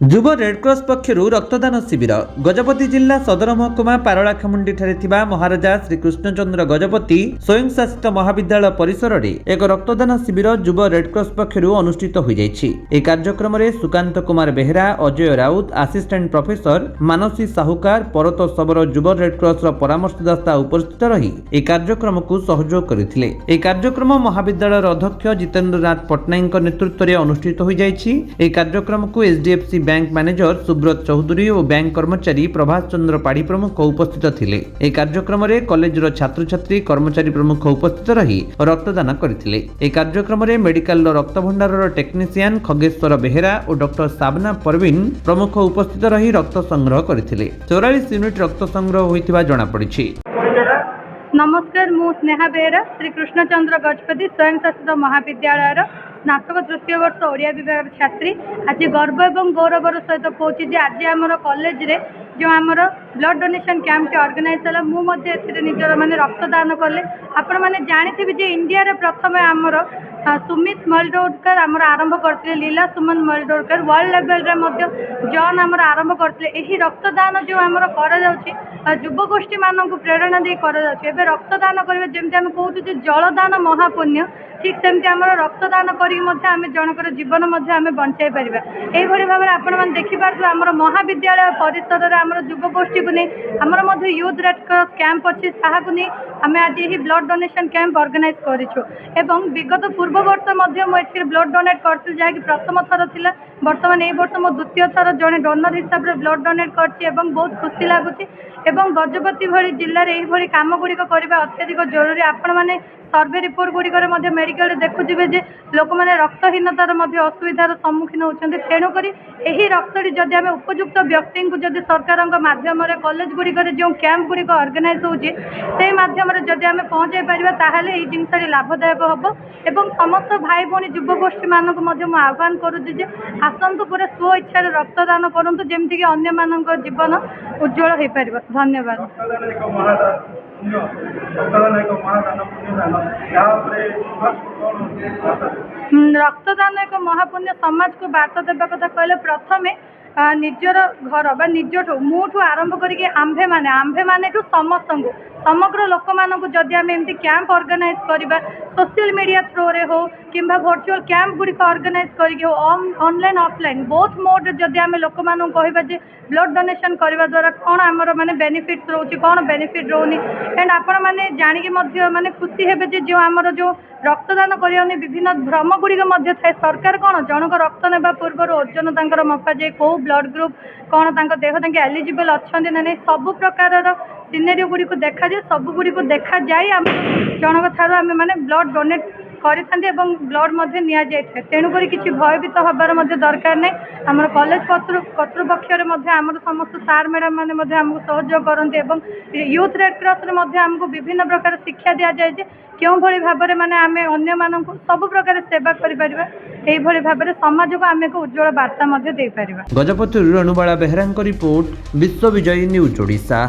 ଯୁବ ରେଡ୍କ୍ରସ୍ ପକ୍ଷରୁ ରକ୍ତଦାନ ଶିବିର ଗଜପତି ଜିଲ୍ଲା ସଦର ମହକୁମା ପାରଳାଖେମୁଣ୍ଡିଠାରେ ଥିବା ମହାରାଜା ଶ୍ରୀକୃଷ୍ଣଚନ୍ଦ୍ର ଗଜପତି ସ୍ୱୟଂଶାସିତ ମହାବିଦ୍ୟାଳୟ ପରିସରରେ ଏକ ରକ୍ତଦାନ ଶିବିର ଯୁବ ରେଡ୍କ୍ରସ୍ ପକ୍ଷରୁ ଅନୁଷ୍ଠିତ ହୋଇଯାଇଛି। ଏହି କାର୍ଯ୍ୟକ୍ରମରେ ସୁକାନ୍ତ କୁମାର ବେହେରା, ଅଜୟ ରାଉତ, ଆସିଷ୍ଟାଣ୍ଟ ପ୍ରଫେସର ମାନସୀ ସାହୁକାର, ପରତ ଶବର ଯୁବ ରେଡ୍କ୍ରସ୍ର ପରାମର୍ଶଦାତା ଉପସ୍ଥିତ ରହି ଏହି କାର୍ଯ୍ୟକ୍ରମକୁ ସହଯୋଗ କରିଥିଲେ। ଏହି କାର୍ଯ୍ୟକ୍ରମ ମହାବିଦ୍ୟାଳୟର ଅଧ୍ୟକ୍ଷ ଜିତେନ୍ଦ୍ରନାଥ ପଟ୍ଟନାୟକଙ୍କ ନେତୃତ୍ୱରେ ଅନୁଷ୍ଠିତ ହୋଇଯାଇଛି। ଏହି କାର୍ଯ୍ୟକ୍ରମକୁ HDFC bank manager Subrat Chaudhary और बैंक कर्मचारी प्रभास चंद्र पाढ़ी प्रमुख उपस्थित थिले। ଏହି କାର୍ଯ୍ୟକ୍ରମରେ କଲେଜର ଛାତ୍ରଛାତ୍ରୀ କର୍ମଚାରୀ ପ୍ରମୁଖ ଉପସ୍ଥିତ ରହି ରକ୍ତଦାନ କରିଥିଲେ। ଏହି କାର୍ଯ୍ୟକ୍ରମରେ ମେଡିକାଲର ରକ୍ତ ଭଣ୍ଡାରର ଟେକ୍ନିସିଆନ ଖଗେଶ୍ୱର ବେହେରା ଓ ଡକ୍ଟର ସାବନା ପରବିନ ପ୍ରମୁଖ ଉପସ୍ଥିତ ରହି ରକ୍ତ ସଂଗ୍ରହ କରିଥିଲେ। 44 ୟୁନିଟ୍ ରକ୍ତ ସଂଗ୍ରହ ହୋଇଥିବା ଜଣାପଡ଼ିଛି। नमस्कार, मु स्नेहा बेहेरा श्रीकृष्णचंद्र गजपति स्वयंशासित महाविद्यालय स्नातक तृतीय वर्ष ओडिया विभाग छात्री। आज गर्व और गौरवर सहित कहूँ जे आज आम कॉलेज रे जो आमर ब्लड डोनेशन कैंप टी ऑर्गेनाइज है मुझे निजर माने रक्तदान कले। आपण मैंने जानी जे इंडिया रे प्रथम आमर सुमित मलडोरकर आमर आरंभ करते, लीला सुमन मलडोरकर वर्ल्ड लेवल रे मध्य जॉन आमर आरंभ करते। यही रक्तदान जो आमर करा जाउछि युवगोष्ठी मानक प्रेरणा दे करा जाउछि। एबे रक्तदान करिवे जेमति हम कहू जे जलदान महापुण्य, ठीक सेमति आमर रक्तदान करी मध्य आमे जनकर जीवन मध्य आमे बंचाई परिबा। एही भली भाबरे आपण मान देखि पारथु आमर महाविद्यालय परिसर रे आमर युवगोष्ठी को नै आमर मध्य यूथ रेड क्रॉस कैंप अछि, ताहा को नै आमे आज एही ब्लड डोनेशन कैंप ऑर्गेनाइज करिछु। एवं विगत पूर्व वर्ष मध्य मो एथि ब्लड डोनेट करथि, जहा कि प्रथम थर थिला। वर्तमान एही वर्ष मो द्वितीय थर जने डोनर हिसाब रे ब्लड डोनेट करछि एवं बहुत खुशी लागुछि। एवं गजपति भली जिल्ला रे एही भली काम गुडी को करबा अत्यधिक जरूरी। आपण माने सर्वे रिपोर्ट गुड़िक मेडिकल देखुचे जे लोक मैंने रक्तहीनतार असुविधार सम्मुखीन होती। तेणुक यही रक्तटी जदि आम उपयुक्त व्यक्ति को जदि सरकार मध्यम कॉलेज गुड़िक जो कैंप गुड़िक ऑर्गेनाइज होती मध्यम जदि आम पहुँचाई पारिबा ताहले एही जिनसटी लाभदायक हम। एवं समस्त भाई भौणी युवगोष्ठी मानक आह्वान करुच्ची जे आसतु पूरा स्व इच्छा रक्तदान करूँ जमीक अन्य मान जीवन उज्जवल हो पार। धन्यवाद। रक्तदान एक महापुण्य समाज को वार्ता देवा कथा कहले प्रथमे निजर घर बा निजठू मुठू आरंभ करके आंभे माने समस्त समग्र लोक मानक जदि आम एमती कैंप ऑर्गेनाइज करवा सोशल मीडिया थ्रो रे हो किंबा वर्चुअल कैंप गुड़िक ऑर्गेनाइज करके हो ऑनलाइन ऑफलाइन बोथ मोड जदि आम लोक मानक कहबा जे ब्लड डोनेशन करवा द्वारा कौन आमर माने बेनिफिट रोची कौन बेनिफिट रोनी। एंड आपण माने जानिके मध्य माने खुशी हेबे जे जो आमर जो रक्तदान करियोनी विभिन्न भ्रम गुड़िक मध्य थाए। सरकार कौन जनक रक्त नेबा पूर्व ओजन तांकर मपा जे को ब्लड ग्रुप कौन तांकर देह तांके एलिजिबल अच्छे ना नहीं सब प्रकार सिनेरियो गुड़ी को देखा जाए, सब गुड़ी को देखा जाए आम जनक ठार आम मैंने ब्लड डोनेट करते ब्लड नि तेणुक किसी भयभीत हबार दरकार नहीं। आम कॉलेज कर्तृपक्ष आमर समस्त सार मैडम मैंने आमको सहयोग करते यूथ रेड क्रॉस आमको विभिन्न प्रकार शिक्षा दि जाए क्यों भली भाव में आम अन्य मानक सब प्रकार सेवा करें भाव समाज को आम एक उज्जवल वार्ता दे पार। गजपति रणुबाला बेहरा रिपोर्ट, विश्व विजयी न्यूज ओडिशा।